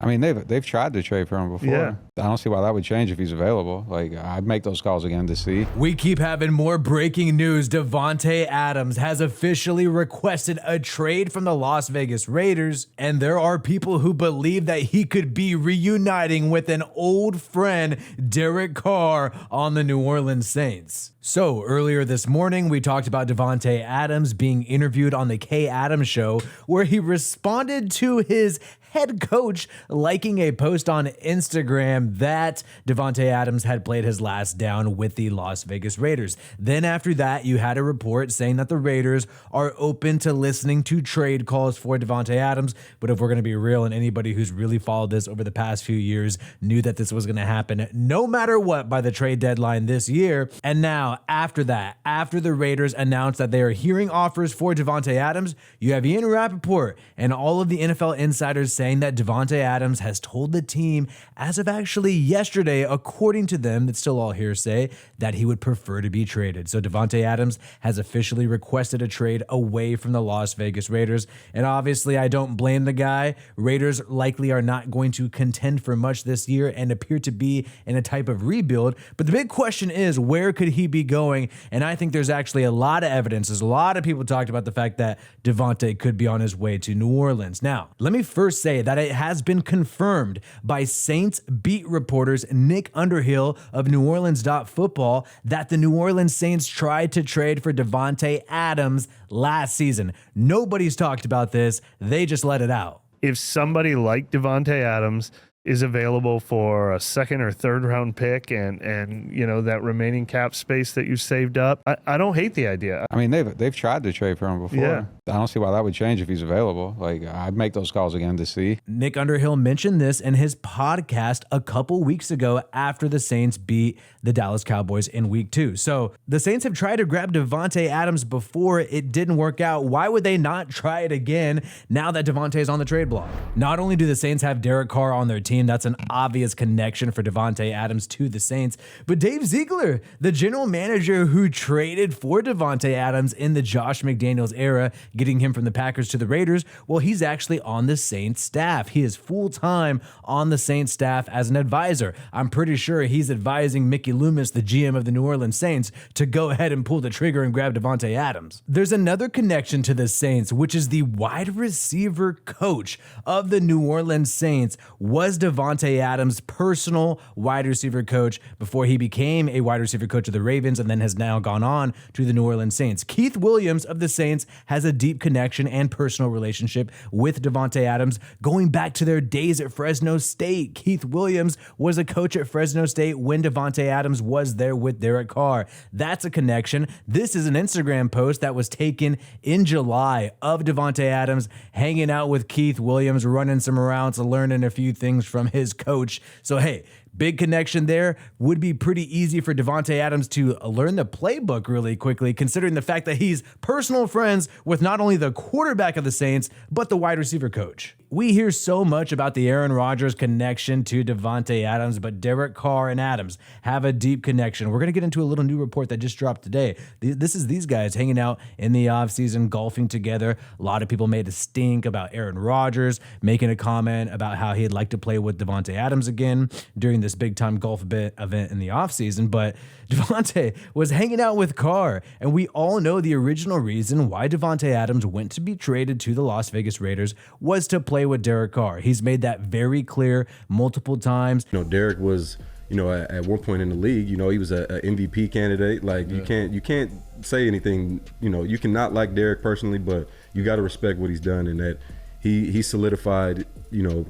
I mean, they've tried to trade for him before. Yeah. I don't see why that would change if he's available. Like, I'd make those calls again to see. We keep having more breaking news. Davante Adams has officially requested a trade from the Las Vegas Raiders, and there are people who believe that he could be reuniting with an old friend, Derek Carr, on the New Orleans Saints. So earlier this morning, we talked about Davante Adams being interviewed on the Kay Adams Show, where he responded to his head coach liking a post on Instagram that Davante Adams had played his last down with the Las Vegas Raiders. Then after that, you had a report saying that the Raiders are open to listening to trade calls for Davante Adams. But if we're going to be real, and anybody who's really followed this over the past few years knew that this was going to happen no matter what by the trade deadline this year. And now after that, after the Raiders announced that they are hearing offers for Davante Adams, you have Ian Rappaport and all of the NFL insiders saying that Davante Adams has told the team as of actually yesterday, according to them, it's still all hearsay, that he would prefer to be traded. So Davante Adams has officially requested a trade away from the Las Vegas Raiders. And obviously, I don't blame the guy. Raiders likely are not going to contend for much this year and appear to be in a type of rebuild. But the big question is, where could he be going? And I think there's actually a lot of evidence. There's a lot of people talked about the fact that Davante could be on his way to New Orleans. Now, let me first say that it has been confirmed by Saints beat reporters Nick Underhill of New Orleans.football that the New Orleans Saints tried to trade for Davante Adams last season. Nobody's talked about this. They just let it out. If somebody like Davante Adams is available for a second or third round pick and you know, that remaining cap space that you saved up, I don't hate the idea. I mean, they've tried to trade for him before. Yeah. I don't see why that would change if he's available. Like, I'd make those calls again to see. Nick Underhill mentioned this in his podcast a couple weeks ago after the Saints beat the Dallas Cowboys in week 2. So the Saints have tried to grab Davante Adams before. It didn't work out. Why would they not try it again now that Davante is on the trade block? Not only do the Saints have Derek Carr on their team, that's an obvious connection for Davante Adams to the Saints, but Dave Ziegler, the general manager who traded for Davante Adams in the Josh McDaniels era, getting him from the Packers to the Raiders, well, he's actually on the Saints staff. He is full-time on the Saints staff as an advisor. I'm pretty sure he's advising Mickey Loomis, the GM of the New Orleans Saints, to go ahead and pull the trigger and grab Davante Adams. There's another connection to the Saints, which is the wide receiver coach of the New Orleans Saints was Davante Adams' personal wide receiver coach before he became a wide receiver coach of the Ravens and then has now gone on to the New Orleans Saints. Keith Williams of the Saints has a deep connection and personal relationship with Davante Adams going back to their days at Fresno State. Keith Williams was a coach at Fresno State when Davante Adams was there with Derek Carr. That's a connection. This is an Instagram post that was taken in July of Davante Adams hanging out with Keith Williams, running some routes, learning a few things from his coach. So, hey, big connection there. Would be pretty easy for Davante Adams to learn the playbook really quickly, considering the fact that he's personal friends with not only the quarterback of the Saints, but the wide receiver coach. We hear so much about the Aaron Rodgers connection to Davante Adams, but Derek Carr and Adams have a deep connection. We're going to get into a little new report that just dropped today. This is these guys hanging out in the offseason, golfing together. A lot of people made a stink about Aaron Rodgers, making a comment about how he'd like to play with Davante Adams again during this big-time golf event in the offseason. But Davante was hanging out with Carr, and we all know the original reason why Davante Adams went to be traded to the Las Vegas Raiders was to play with Derek Carr. He's made that very clear multiple times. You know, Derek was, you know, at one point in the league, you know, he was a MVP candidate. Like, you can't say anything, you know, you cannot like Derek personally, but you got to respect what he's done, and that he solidified, you know,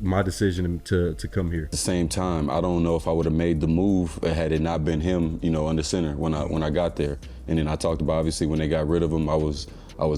my decision to come here. At the same time, I don't know if I would have made the move had it not been him, you know, under center when I got there. And then I talked about, obviously, when they got rid of him, I was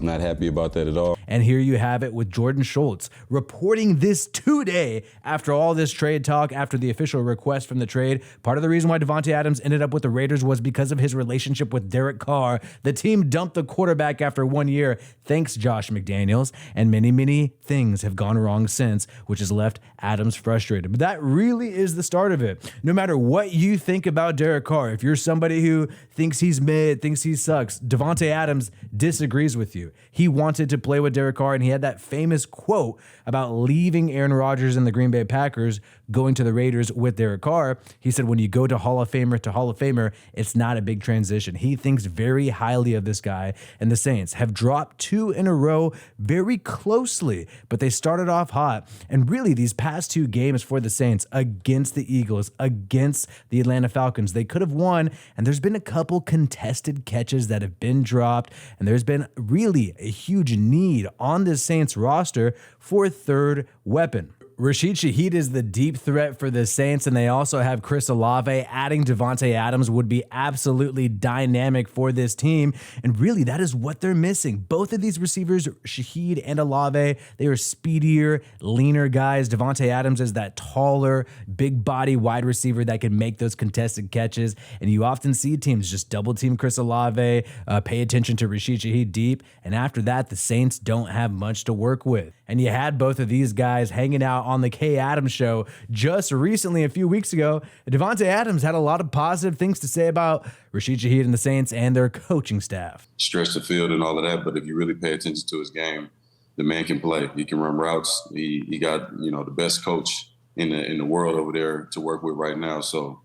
not happy about that at all. And here you have it with Jordan Schultz reporting this today after all this trade talk, after the official request from the trade. Part of the reason why Davante Adams ended up with the Raiders was because of his relationship with Derek Carr. The team dumped the quarterback after 1 year, thanks Josh McDaniels, and many, many things have gone wrong since, which has left Adams frustrated. But that really is the start of it. No matter what you think about Derek Carr, if you're somebody who thinks he's mid, thinks he sucks, Davante Adams disagrees with you. He wanted to play with Derek Carr, and he had that famous quote about leaving Aaron Rodgers and the Green Bay Packers, going to the Raiders with Derek Carr. He said, when you go to Hall of Famer to Hall of Famer, it's not a big transition. He thinks very highly of this guy, and the Saints have dropped 2 in a row very closely, but they started off hot. And really, these past 2 games for the Saints against the Eagles, against the Atlanta Falcons, they could have won, and there's been a couple contested catches that have been dropped, and there's been really a huge need on this Saints roster for a third weapon. Rashid Shaheed is the deep threat for the Saints, and they also have Chris Olave. Adding Davante Adams would be absolutely dynamic for this team, and really that is what they're missing. Both of these receivers, Shaheed and Olave, they are speedier, leaner guys. Davante Adams is that taller, big body wide receiver that can make those contested catches, and you often see teams just double team Chris Olave, pay attention to Rashid Shaheed deep, and after that, the Saints don't have much to work with. And you had both of these guys hanging out on the Kay Adams show just recently, a few weeks ago. Davante Adams had a lot of positive things to say about Rashid Shaheed and the Saints and their coaching staff. Stretch the field and all of that, but if you really pay attention to his game, the man can play. He can run routes. He got the best coach in the world over there to work with right now. So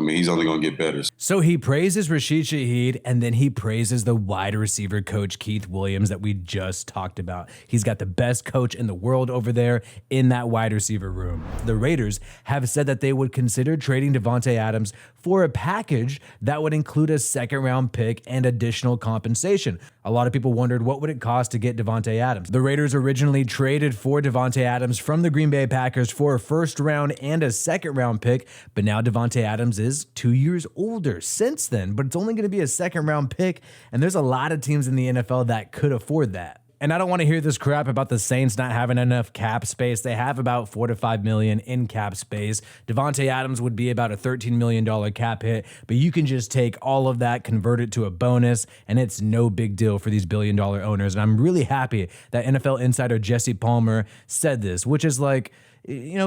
he's only going to get better. So he praises Rashid Shaheed, and then he praises the wide receiver coach, Keith Williams, that we just talked about. He's got the best coach in the world over there in that wide receiver room. The Raiders have said that they would consider trading Davante Adams for a package that would include a second-round pick and additional compensation. A lot of people wondered, what would it cost to get Davante Adams? The Raiders originally traded for Davante Adams from the Green Bay Packers for a first-round and a second-round pick, but now Davante Adams is 2 years older since then, but it's only going to be a second-round pick, and there's a lot of teams in the NFL that could afford that. And I don't want to hear this crap about the Saints not having enough cap space. They have about $4 to $5 million in cap space. Davante Adams would be about a $13 million cap hit, but you can just take all of that, convert it to a bonus, and it's no big deal for these billion-dollar owners. And I'm really happy that NFL insider Jesse Palmer said this, which is like,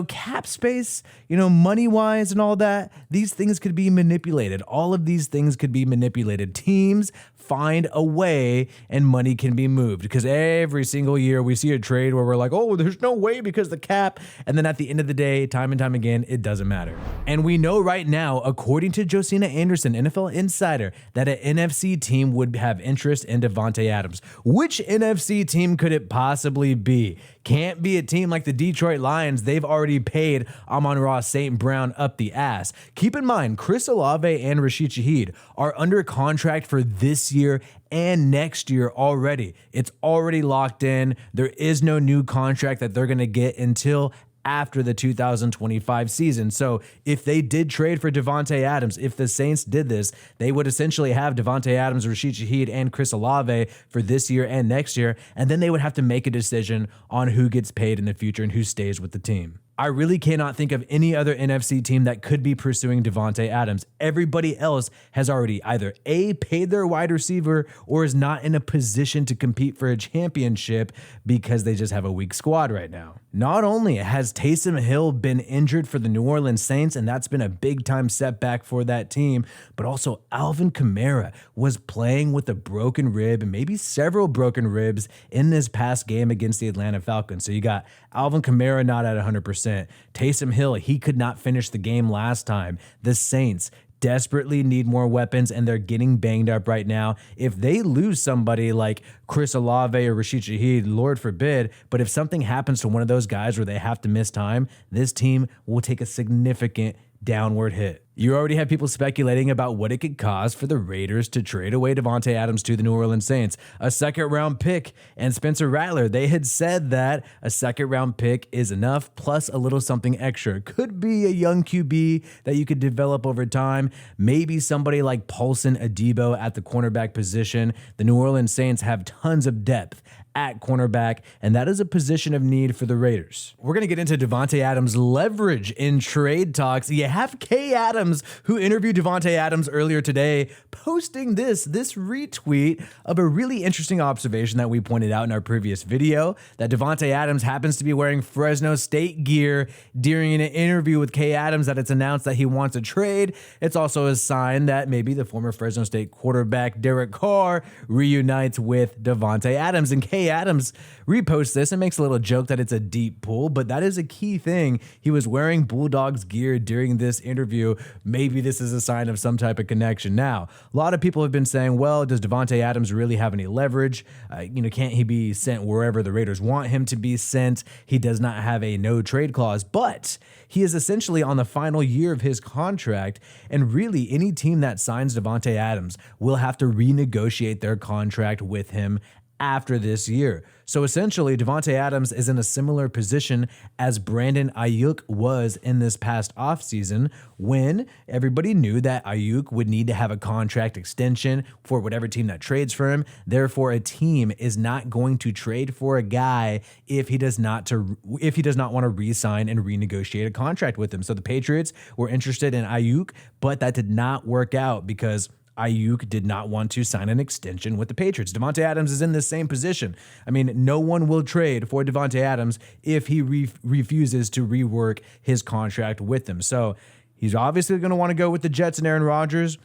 cap space, money-wise and all that, these things could be manipulated. All of these things could be manipulated. Teams find a way and money can be moved, because every single year we see a trade where we're like, oh, there's no way because the cap. And then at the end of the day, time and time again, it doesn't matter. And we know right now, according to Josina Anderson, NFL insider, that an NFC team would have interest in Davante Adams. Which NFC team could it possibly be? Can't be a team like the Detroit Lions. They've already paid Amon-Ra St. Brown up the ass. Keep in mind, Chris Olave and Rashid Shaheed are under contract for this year and next year already. It's already locked in. There is no new contract that they're going to get until after the 2025 season. So if they did trade for Davante Adams, if the Saints did this, they would essentially have Davante Adams, Rashid Shaheed, and Chris Olave for this year and next year, and then they would have to make a decision on who gets paid in the future and who stays with the team. I really cannot think of any other NFC team that could be pursuing Davante Adams. Everybody else has already either A, paid their wide receiver, or is not in a position to compete for a championship because they just have a weak squad right now. Not only has Taysom Hill been injured for the New Orleans Saints, and that's been a big-time setback for that team, but also Alvin Kamara was playing with a broken rib, and maybe several broken ribs in this past game against the Atlanta Falcons. So you got Alvin Kamara not at 100%. Taysom Hill, he could not finish the game last time. The Saints desperately need more weapons, and they're getting banged up right now. If they lose somebody like Chris Olave or Rashid Shaheed, Lord forbid, but if something happens to one of those guys where they have to miss time, this team will take a significant downward hit. You already have people speculating about what it could cost for the Raiders to trade away Davante Adams to the New Orleans Saints. A second-round pick, and Spencer Rattler, they had said that a second-round pick is enough, plus a little something extra. Could be a young QB that you could develop over time. Maybe somebody like Paulson Adebo at the cornerback position. The New Orleans Saints have tons of depth at cornerback, and that is a position of need for the Raiders. We're going to get into Davante Adams' leverage in trade talks. You have Kay Adams, who interviewed Davante Adams earlier today, posting this retweet of a really interesting observation that we pointed out in our previous video, that Davante Adams happens to be wearing Fresno State gear during an interview with Kay Adams, that it's announced that he wants a trade. It's also a sign that maybe the former Fresno State quarterback Derek Carr reunites with Davante Adams. And Kay Davante Adams reposts this and makes a little joke that it's a deep pull, but that is a key thing. He was wearing Bulldogs gear during this interview. Maybe this is a sign of some type of connection. Now, a lot of people have been saying, well, does Davante Adams really have any leverage? Can't he be sent wherever the Raiders want him to be sent? He does not have a no trade clause, but he is essentially on the final year of his contract, and really any team that signs Davante Adams will have to renegotiate their contract with him after this year. So essentially, Davante Adams is in a similar position as Brandon Ayuk was in this past offseason, when everybody knew that Ayuk would need to have a contract extension for whatever team that trades for him. Therefore, a team is not going to trade for a guy if he does not want to re-sign and renegotiate a contract with him. So the Patriots were interested in Ayuk, but that did not work out because Ayuk did not want to sign an extension with the Patriots. Davante Adams is in the same position. I mean, no one will trade for Davante Adams if he refuses to rework his contract with them. So he's obviously going to want to go with the Jets and Aaron Rodgers.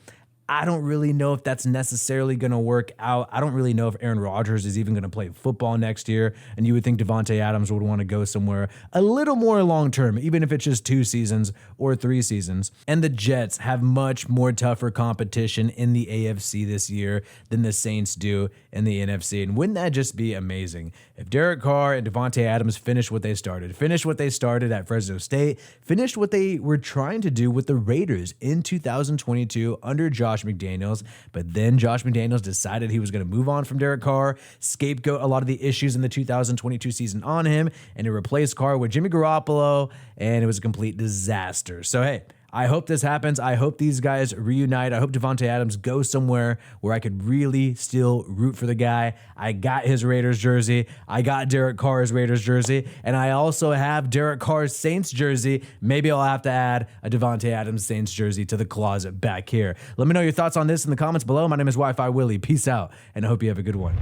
I don't really know if that's necessarily going to work out. I don't really know if Aaron Rodgers is even going to play football next year. And you would think Davante Adams would want to go somewhere a little more long-term, even if it's just 2 seasons or 3 seasons. And the Jets have much more tougher competition in the AFC this year than the Saints do in the NFC. And wouldn't that just be amazing? If Derek Carr and Davante Adams finish what they started at Fresno State, finished what they were trying to do with the Raiders in 2022 under Josh McDaniels, but then Josh McDaniels decided he was going to move on from Derek Carr, scapegoat a lot of the issues in the 2022 season on him, and to replace Carr with Jimmy Garoppolo, and it was a complete disaster. So hey, I hope this happens. I hope these guys reunite. I hope Davante Adams goes somewhere where I could really still root for the guy. I got his Raiders jersey. I got Derek Carr's Raiders jersey. And I also have Derek Carr's Saints jersey. Maybe I'll have to add a Davante Adams Saints jersey to the closet back here. Let me know your thoughts on this in the comments below. My name is Wi-Fi Willie. Peace out, and I hope you have a good one.